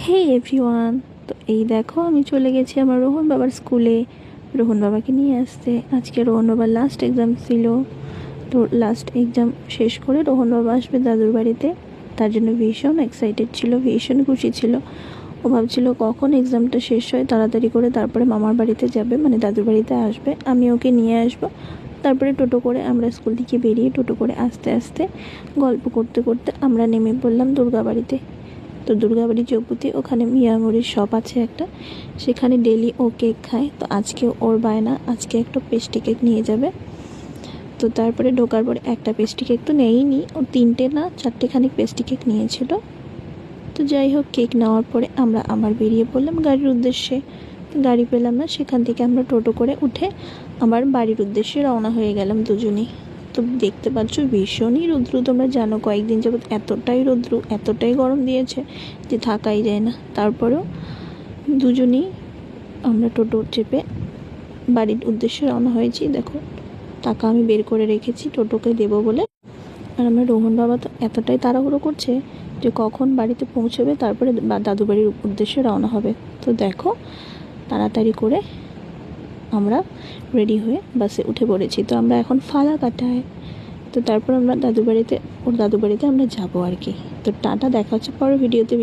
হে everyone, তো এই দেখো আমি চলে গেছি আমার রোহন বাবার স্কুলে রোহন বাবাকে নিয়ে আসতে। আজকে রোহন বাবার লাস্ট এক্সাম ছিল, তো লাস্ট এক্সাম শেষ করে রোহন বাবা আসবে দাদুর বাড়িতে। তার জন্য ভীষণ এক্সাইটেড ছিল, ভীষণ খুশি ছিল। ও ভাবছিল কখন এক্সামটা শেষ হয়, তাড়াতাড়ি করে তারপরে মামার বাড়িতে যাবে, মানে দাদুর বাড়িতে আসবে, আমি ওকে নিয়ে আসবো। তারপরে টোটো করে আমরা স্কুল থেকে বেরিয়ে টোটো করে আস্তে আস্তে গল্প করতে করতে আমরা নেমে পড়লাম দুর্গাবাড়িতে। তো দুর্গাবাড়ি চৌপতি, ওখানে মিয়ামুড়ির শপ আছে একটা, সেখানে ডেলি ও কেক খায়। তো আজকে ওর বায়না, আজকে একটা পেস্ট্রি কেক নিয়ে যাবে। তো তারপরে ঢোকার পরে একটা পেস্ট্রি কেক তো নেয়নি, ও 3টে না 4টে খানিক পেস্ট্রি কেক নিয়েছিল। তো যাই হোক, কেক নেওয়ার পরে আমরা আবার বেরিয়ে পড়লাম গাড়ির উদ্দেশ্যে। গাড়ি পেলাম না, সেখান থেকে আমরা টোটো করে উঠে আবার বাড়ির উদ্দেশ্যে রওনা হয়ে গেলাম দুজনেই। তো দেখতে পাচ্ছ ভীষণই রৌদ্র, তোমরা জানো কয়েকদিন যাবত এতটাই রৌদ্র, এতটাই গরম দিয়েছে যে থাকাই যায় না। তারপরেও দুজনেই আমরা টোটো চেপে বাড়ির উদ্দেশ্যে রওনা হয়েছি। দেখো, টাকা আমি বের করে রেখেছি টোটোকে দেবো বলে। আর আমার রোহন বাবা তো এতটাই তাড়াহুড়ো করছে যে কখন বাড়িতে পৌঁছবে, তারপরে দাদু বাড়ির উদ্দেশ্যে রওনা হবে। তো দেখো, তাড়াতাড়ি করে আমরা রেডি হয়ে বাসে উঠে পড়েছি। তো আমরা এখন ফালাকাটায়। তো তারপর আমরা ওর দাদু বাড়িতে আমরা যাবো আর কি। তো টাটা, দেখা হচ্ছে পরের ভিডিওতে।